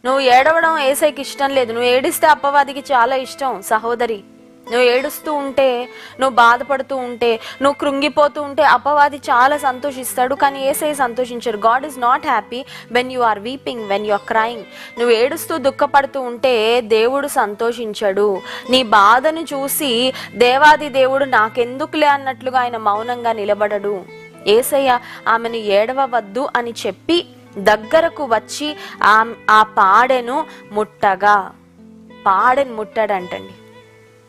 నువ్వు ఏడవడం యేసయ్యకి ఇష్టం లేదు. నువ్వు ఏడిస్తే అపవాదికి చాలా ఇష్టం. సహోదరి, నువ్వు ఏడుస్తూ ఉంటే, నువ్వు బాధపడుతూ ఉంటే, నువ్వు కృంగిపోతూ ఉంటే అపవాది చాలా సంతోషిస్తాడు, కానీ యేసయ్య సంతోషించరు. God is not happy when you are weeping, when you are crying. నువ్వు ఏడుస్తూ దుఃఖపడుతూ ఉంటే దేవుడు సంతోషించడు. నీ బాధను చూసి దేవాది దేవుడు నాకెందుకులే అన్నట్లుగా ఆయన మౌనంగా నిలబడడు. యేసయ్య ఆమెను ఏడవవద్దు అని చెప్పి దగ్గరకు వచ్చి ఆ పాడెను ముట్టాడంటండి.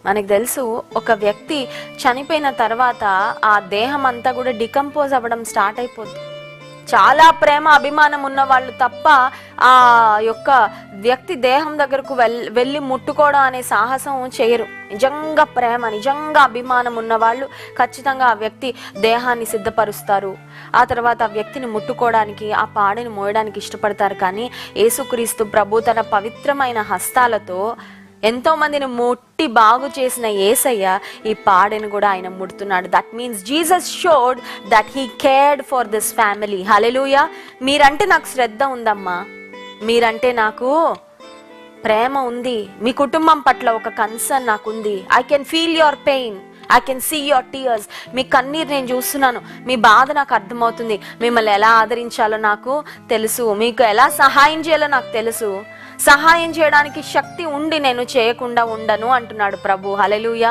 మనకు తెలుసు, ఒక వ్యక్తి చనిపోయిన తర్వాత ఆ దేహం అంతా కూడా డికంపోజ్ అవ్వడం స్టార్ట్ అయిపోద్ది. చాలా ప్రేమ అభిమానం ఉన్న వాళ్ళు తప్ప ఆ యొక్క వ్యక్తి దేహం దగ్గరకు వెళ్ళి ముట్టుకోవడం అనే సాహసం చేయరు. నిజంగా ప్రేమ, నిజంగా అభిమానం ఉన్న వాళ్ళు ఖచ్చితంగా ఆ వ్యక్తి దేహాన్ని సిద్ధపరుస్తారు. ఆ తర్వాత ఆ వ్యక్తిని ముట్టుకోవడానికి, ఆ పాడెను మోయడానికి ఇష్టపడతారు. కానీ యేసుక్రీస్తు ప్రభు తన పవిత్రమైన హస్తాలతో ఎంతో మందిని ముట్టి బాగు చేసిన యేసయ్య ఈ పాడెను కూడా ఆయన ముడుతున్నాడు. That means Jesus showed that he cared for this family. Hallelujah. మీరంటే నాకు శ్రద్ధ ఉందమ్మా, మీరంటే నాకు ప్రేమ ఉంది, మీ కుటుంబం పట్ల ఒక కన్సర్న్ నాకుంది. I can feel your pain, I can see your tears. మీ కన్నీరు నేను చూస్తున్నాను, మీ బాధ నాకు అర్థమవుతుంది. మిమ్మల్ని ఎలా ఆదరించాలో నాకు తెలుసు, మీకు ఎలా సహాయం చేయాలో నాకు తెలుసు. సహాయం చేయడానికి శక్తి ఉండి నేను చేయకుండా ఉండను అంటున్నాడు ప్రభు. హల్లెలూయా.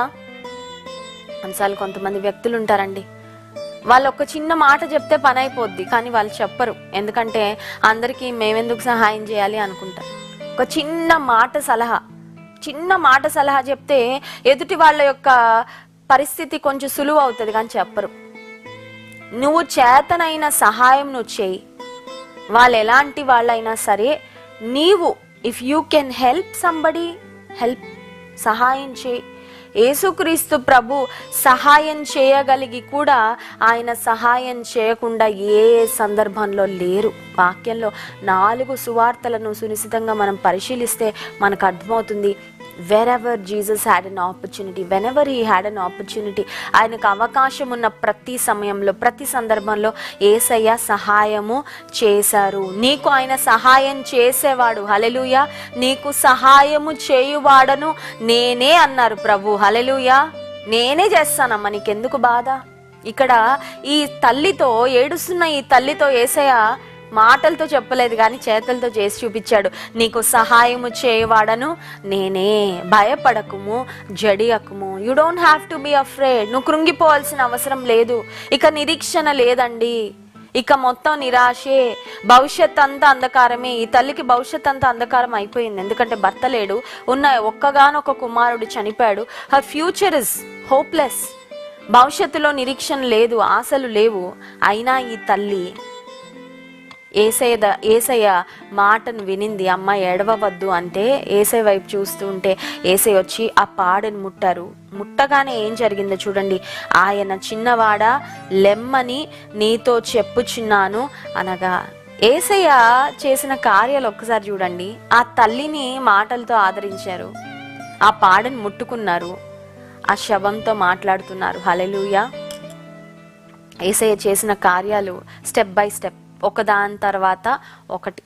కొన్నిసార్లు కొంతమంది వ్యక్తులు ఉంటారండి, వాళ్ళు ఒక చిన్న మాట చెప్తే పని అయిపోద్ది, కానీ వాళ్ళు చెప్పరు. ఎందుకంటే అందరికీ మేమెందుకు సహాయం చేయాలి అనుకుంటారు. ఒక చిన్న మాట సలహా చెప్తే ఎదుటి వాళ్ళ యొక్క పరిస్థితి కొంచెం సులువు అవుతుంది, కానీ చెప్పరు. నువ్వు చేతనైన సహాయం నువ్వు చేయి. వాళ్ళు ఎలాంటి వాళ్ళైనా సరే, నీవు if you can help somebody, సహాయం చేయి. యేసుక్రీస్తు ప్రభు సహాయం చేయగలిగి కూడా ఆయన సహాయం చేయకుండా ఏ సందర్భంలో లేరు. వాక్యంలో 4 సువార్తలను సునిశ్చితంగా మనం పరిశీలిస్తే మనకు అర్థమవుతుంది. wherever Jesus had an opportunity, whenever he had an opportunity, ఆయనకు అవకాశం ఉన్న ప్రతి సమయంలో, ప్రతి సందర్భంలో యేసయ్య సహాయము చేశారు. నీకు ఆయన సహాయం చేసేవాడు. హల్లెలూయా. నీకు సహాయము చేయువాడను నేనే అన్నారు ప్రభు. హల్లెలూయా. నేనే చేస్తానమ్మా, నీకెందుకు బాధ? ఇక్కడ ఈ తల్లితో, ఏడుస్తున్న ఈ తల్లితో యేసయ్య మాటలతో చెప్పలేదు, కానీ చేతలతో చేసి చూపించాడు. నీకు సహాయము చేయవాడను నేనే, భయపడకుము, జడియకుము. You don't have to be afraid. నువ్వు కృంగిపోవాల్సిన అవసరం లేదు. ఇక నిరీక్షణ లేదండి, ఇక మొత్తం నిరాశే, భవిష్యత్ అంతా అంధకారమే. ఈ తల్లికి భవిష్యత్ అంతా అంధకారం అయిపోయింది. ఎందుకంటే భర్త లేడు, ఉన్న ఒక్కగానొక్క కుమారుడు చనిపోయాడు. Her future is hopeless. భవిష్యత్తులో నిరీక్షణ లేదు, ఆశలు లేవు. అయినా ఈ తల్లి యేసయ్య మాటను వినింది. అమ్మ ఏడవవద్దు అంటే యేసయ్య వైపు చూస్తూ ఉంటే యేసయ్య వచ్చి ఆ పాడెను ముట్టారు. ముట్టగానే ఏం జరిగిందో చూడండి. ఆయన చిన్నవాడా లెమ్మని నీతో చెప్పుచున్నాను అనగా. యేసయ్య చేసిన కార్యాలు ఒక్కసారి చూడండి. ఆ తల్లిని మాటలతో ఆదరించారు, ఆ పాడెను ముట్టుకున్నారు, ఆ శవంతో మాట్లాడుతున్నారు. హల్లెలూయా. యేసయ్య చేసిన కార్యాలు స్టెప్ బై స్టెప్, ఒకదాని తర్వాత ఒకటి.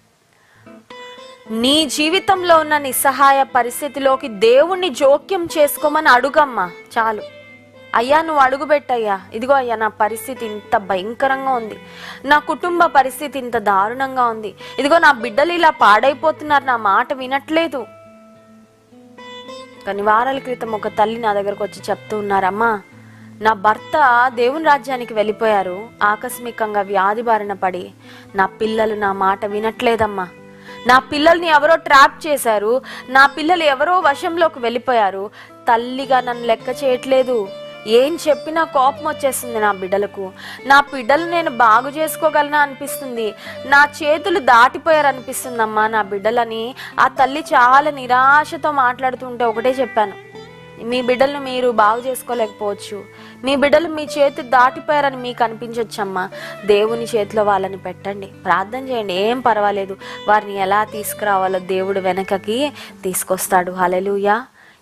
నీ జీవితంలో ఉన్న నిస్సహాయ పరిస్థితిలోకి దేవుణ్ణి జోక్యం చేసుకోమని అడుగమ్మా, చాలు. అయ్యా నువ్వు అడుగుబెట్టయ్యా, ఇదిగో అయ్యా నా పరిస్థితి ఇంత భయంకరంగా ఉంది, నా కుటుంబ పరిస్థితి ఇంత దారుణంగా ఉంది, ఇదిగో నా బిడ్డలు ఇలా పాడైపోతున్నారు, నా మాట వినట్లేదు. కొన్ని వారాల క్రితం ఒక తల్లి నా దగ్గరకు వచ్చి చెప్తూ ఉన్నారమ్మా, నా భర్త దేవుని రాజ్యానికి వెళ్ళిపోయారు, ఆకస్మికంగా వ్యాధి బారిన పడి నా పిల్లలు నా మాట వినట్లేదమ్మా, నా పిల్లల్ని ఎవరో ట్రాప్ చేశారు, నా పిల్లలు ఎవరో వశంలోకి వెళ్ళిపోయారు, తల్లిగా నన్ను లెక్క చేయట్లేదు, ఏం చెప్పినా కోపం వచ్చేస్తుంది నా బిడ్డలకు, నా బిడ్డలు నేను బాగు చేసుకోగలనా అనిపిస్తుంది, నా చేతులు దాటిపోయారు అనిపిస్తుందమ్మా నా బిడ్డలని. ఆ తల్లి చాలా నిరాశతో మాట్లాడుతుంటే ఒకటే చెప్పాను, మీ బిడ్డలను మీరు బాగు చేసుకోలేకపోవచ్చు, మీ బిడ్డలు మీ చేతి దాటిపోయారని మీకు అనిపించవచ్చమ్మా, దేవుని చేతిలో వాళ్ళని పెట్టండి, ప్రార్థన చేయండి, ఏం పర్వాలేదు, వారిని ఎలా తీసుకురావాలో దేవుడు వెనకకి తీసుకొస్తాడు. హల్లెలూయా.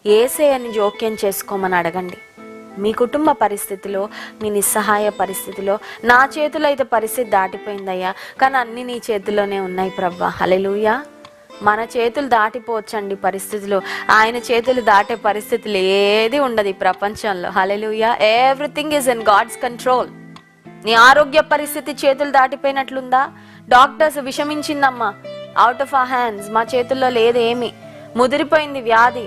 యేసయ్యని జోక్యం చేసుకోమని అడగండి. మీ కుటుంబ పరిస్థితిలో, మీ నిస్సహాయ పరిస్థితిలో, నా చేతిలో అయితే పరిస్థితి దాటిపోయిందయ్యా, కానీ అన్ని నీ చేతిలోనే ఉన్నాయి ప్రభా. హల్లెలూయా. మన చేతులు దాటిపోవచ్చండి పరిస్థితులు, ఆయన చేతులు దాటే పరిస్థితులు ఏది ఉండదు ఈ ప్రపంచంలో. Hallelujah. Everything is in God's control. నీ ఆరోగ్య పరిస్థితి చేతులు దాటిపోయినట్లుందా? డాక్టర్స్ విషమించిందమ్మా, అవుట్ ఆఫ్ అవర్ హ్యాండ్స్, మా చేతుల్లో లేదు ఏమి, ముదిరిపోయింది వ్యాధి,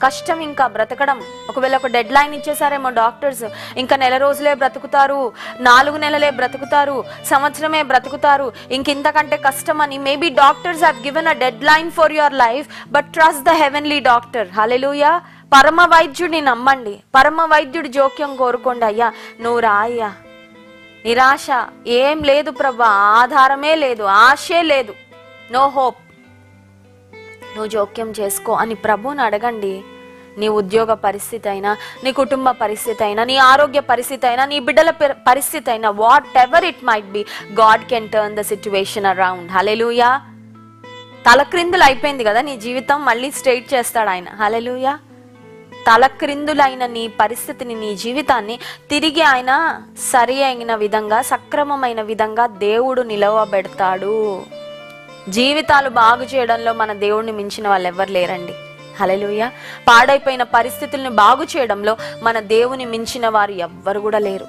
కష్టం ఇంకా బ్రతకడం. ఒకవేళ ఒక డెడ్ లైన్ ఇచ్చేసారేమో డాక్టర్స్, ఇంకా 4 రోజులే బ్రతుకుతారు, 4 నెలలే బ్రతుకుతారు, సంవత్సరమే బ్రతుకుతారు, ఇంకింతకంటే కష్టం అని. Maybe doctors have given a deadline for your life, but trust the heavenly doctor. Hallelujah. పరమ వైద్యుడిని నమ్మండి, పరమ వైద్యుడి జోక్యం కోరుకోండి. అయ్యా నువ్వు రాయ్యా, నిరాశ ఏం లేదు ప్రభా, ఆధారమే లేదు, ఆశే లేదు, నో హోప్, నువ్వు జోక్యం చేసుకో అని ప్రభువుని అడగండి. నీ ఉద్యోగ పరిస్థితి అయినా, నీ కుటుంబ పరిస్థితి అయినా, నీ ఆరోగ్య పరిస్థితి అయినా, నీ బిడ్డల పరిస్థితి అయినా, whatever it might be, God can turn the situation around. Hallelujah. తలక్రిందులు అయిపోయింది కదా నీ జీవితం, మళ్ళీ స్ట్రైట్ చేస్తాడు ఆయన. హల్లెలూయా. తలక్రిందులైన నీ పరిస్థితిని, నీ జీవితాన్ని తిరిగి ఆయన సరి అయిన విధంగా, సక్రమమైన విధంగా దేవుడు నిలవబెడతాడు. జీవితాలు బాగు చేయడంలో మన దేవుడిని మించిన వాళ్ళు ఎవరు లేరండి. హల్లెలూయా. పాడైపోయిన పరిస్థితుల్ని బాగు చేయడంలో మన దేవుని మించిన వారు ఎవ్వరు కూడా లేరు.